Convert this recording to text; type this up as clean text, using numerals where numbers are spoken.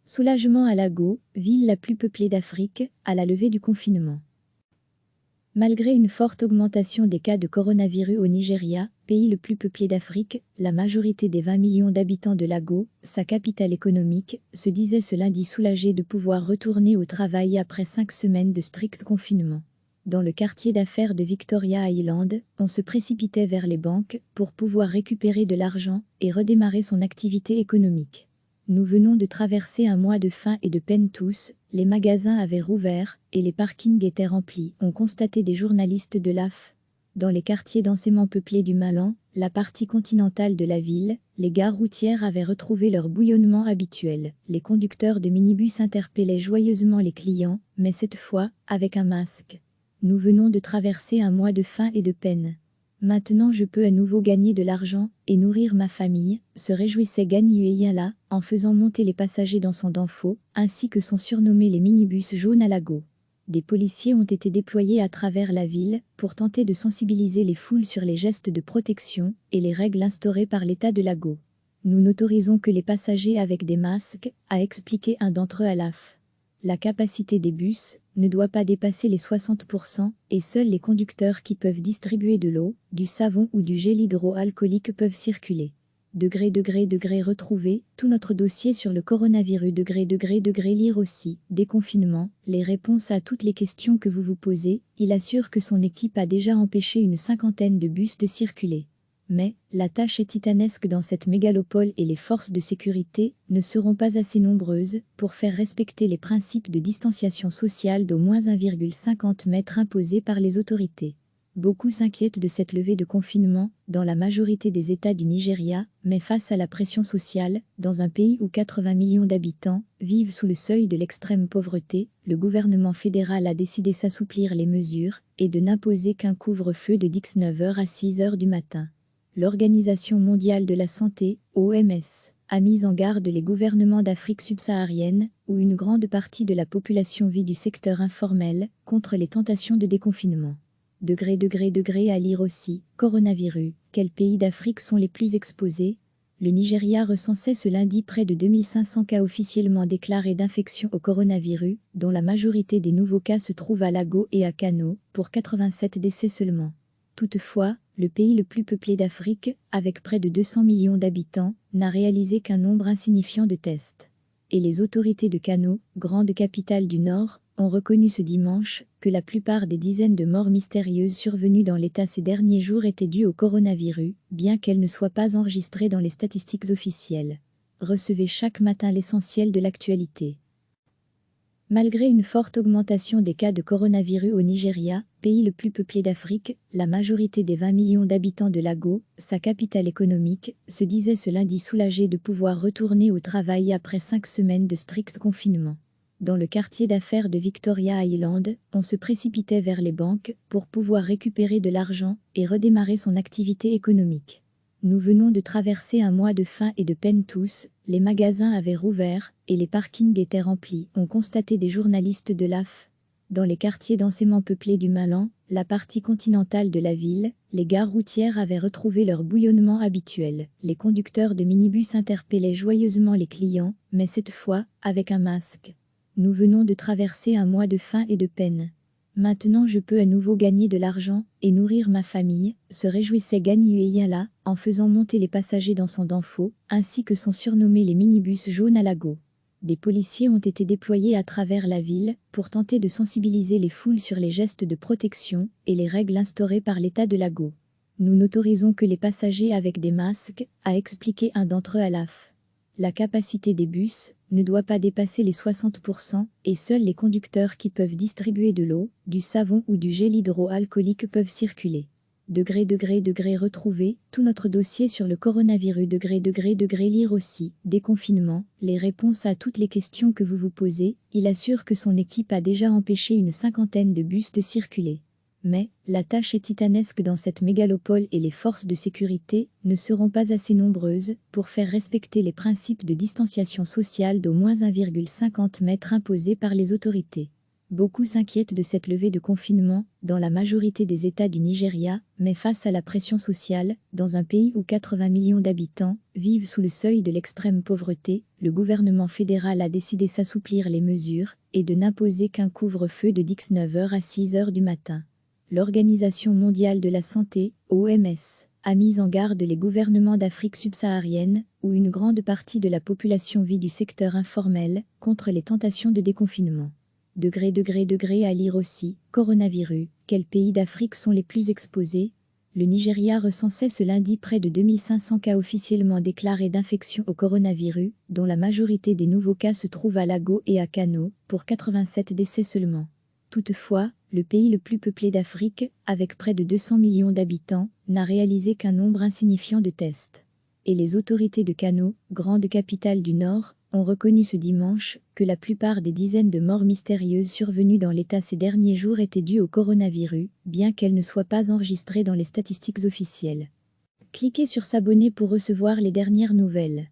Soulagement à Lagos, ville la plus peuplée d'Afrique, à la levée du confinement. Malgré une forte augmentation des cas de coronavirus au Nigeria, pays le plus peuplé d'Afrique, la majorité des 20 millions d'habitants de Lagos, sa capitale économique, se disait ce lundi soulagée de pouvoir retourner au travail après 5 semaines de strict confinement. Dans le quartier d'affaires de Victoria Island, on se précipitait vers les banques pour pouvoir récupérer de l'argent et redémarrer son activité économique. Nous venons de traverser un mois de faim et de peine tous, les magasins avaient rouvert et les parkings étaient remplis, ont constaté des journalistes de l'AF. Dans les quartiers densément peuplés du Malan, la partie continentale de la ville, les gares routières avaient retrouvé leur bouillonnement habituel. Les conducteurs de minibus interpellaient joyeusement les clients, mais cette fois, avec un masque. Nous venons de traverser un mois de faim et de peine. Maintenant je peux à nouveau gagner de l'argent et nourrir ma famille, se réjouissait Ganiueyala, en faisant monter les passagers dans son danfo, ainsi que sont surnommés les minibus jaunes à Lagos. Des policiers ont été déployés à travers la ville pour tenter de sensibiliser les foules sur les gestes de protection et les règles instaurées par l'État de Lagos. Nous n'autorisons que les passagers avec des masques, a expliqué un d'entre eux à l'AF. La capacité des bus ne doit pas dépasser les 60% et seuls les conducteurs qui peuvent distribuer de l'eau, du savon ou du gel hydroalcoolique peuvent circuler. Degré retrouver tout notre dossier sur le coronavirus. Lire aussi, déconfinement, les réponses à toutes les questions que vous vous posez. Il assure que son équipe a déjà empêché une 50aine de bus de circuler. Mais, la tâche est titanesque dans cette mégalopole et les forces de sécurité ne seront pas assez nombreuses pour faire respecter les principes de distanciation sociale d'au moins 1,50 m imposés par les autorités. Beaucoup s'inquiètent de cette levée de confinement dans la majorité des États du Nigeria, mais face à la pression sociale, dans un pays où 80 millions d'habitants vivent sous le seuil de l'extrême pauvreté, le gouvernement fédéral a décidé d'assouplir les mesures et de n'imposer qu'un couvre-feu de 19h à 6h du matin. L'Organisation mondiale de la santé, OMS, a mis en garde les gouvernements d'Afrique subsaharienne, où une grande partie de la population vit du secteur informel, contre les tentations de déconfinement. Degré à lire aussi, coronavirus, quels pays d'Afrique sont les plus exposés? Le Nigeria recensait ce lundi près de 2500 cas officiellement déclarés d'infection au coronavirus, dont la majorité des nouveaux cas se trouvent à Lagos et à Kano, pour 87 décès seulement. Toutefois, le pays le plus peuplé d'Afrique, avec près de 200 millions d'habitants, n'a réalisé qu'un nombre insignifiant de tests. Et les autorités de Kano, grande capitale du Nord, ont reconnu ce dimanche que la plupart des dizaines de morts mystérieuses survenues dans l'État ces derniers jours étaient dues au coronavirus, bien qu'elles ne soient pas enregistrées dans les statistiques officielles. Recevez chaque matin l'essentiel de l'actualité. Malgré une forte augmentation des cas de coronavirus au Nigeria, pays le plus peuplé d'Afrique, la majorité des 20 millions d'habitants de Lagos, sa capitale économique, se disait ce lundi soulagée de pouvoir retourner au travail après 5 semaines de strict confinement. Dans le quartier d'affaires de Victoria Island, on se précipitait vers les banques pour pouvoir récupérer de l'argent et redémarrer son activité économique. Nous venons de traverser un mois de faim et de peine tous, les magasins avaient rouvert et les parkings étaient remplis, ont constaté des journalistes de l'AF. Dans les quartiers densément peuplés du Malan, la partie continentale de la ville, les gares routières avaient retrouvé leur bouillonnement habituel. Les conducteurs de minibus interpellaient joyeusement les clients, mais cette fois, avec un masque. Nous venons de traverser un mois de faim et de peine. Maintenant je peux à nouveau gagner de l'argent et nourrir ma famille, se réjouissait Ganiueyala, en faisant monter les passagers dans son danfo, ainsi que sont surnommés les minibus jaunes à Lagos. Des policiers ont été déployés à travers la ville pour tenter de sensibiliser les foules sur les gestes de protection et les règles instaurées par l'État de Lagos. Nous n'autorisons que les passagers avec des masques, a expliqué un d'entre eux à l'AF. La capacité des bus ne doit pas dépasser les 60% et seuls les conducteurs qui peuvent distribuer de l'eau, du savon ou du gel hydroalcoolique peuvent circuler. Degré retrouver tout notre dossier sur le coronavirus. Lire aussi, déconfinement, les réponses à toutes les questions que vous vous posez. Il assure que son équipe a déjà empêché une 50aine de bus de circuler. Mais, la tâche est titanesque dans cette mégalopole et les forces de sécurité ne seront pas assez nombreuses pour faire respecter les principes de distanciation sociale d'au moins 1,50 m imposés par les autorités. Beaucoup s'inquiètent de cette levée de confinement dans la majorité des États du Nigeria, mais face à la pression sociale, dans un pays où 80 millions d'habitants vivent sous le seuil de l'extrême pauvreté, le gouvernement fédéral a décidé d'assouplir les mesures et de n'imposer qu'un couvre-feu de 19h à 6h du matin. L'Organisation mondiale de la santé, OMS, a mis en garde les gouvernements d'Afrique subsaharienne, où une grande partie de la population vit du secteur informel, contre les tentations de déconfinement. Degré à lire aussi, coronavirus, quels pays d'Afrique sont les plus exposés? Le Nigeria recensait ce lundi près de 2500 cas officiellement déclarés d'infection au coronavirus, dont la majorité des nouveaux cas se trouvent à Lagos et à Kano, pour 87 décès seulement. Toutefois, le pays le plus peuplé d'Afrique, avec près de 200 millions d'habitants, n'a réalisé qu'un nombre insignifiant de tests. Et les autorités de Kano, grande capitale du Nord, ont reconnu ce dimanche que la plupart des dizaines de morts mystérieuses survenues dans l'État ces derniers jours étaient dues au coronavirus, bien qu'elles ne soient pas enregistrées dans les statistiques officielles. Cliquez sur s'abonner pour recevoir les dernières nouvelles.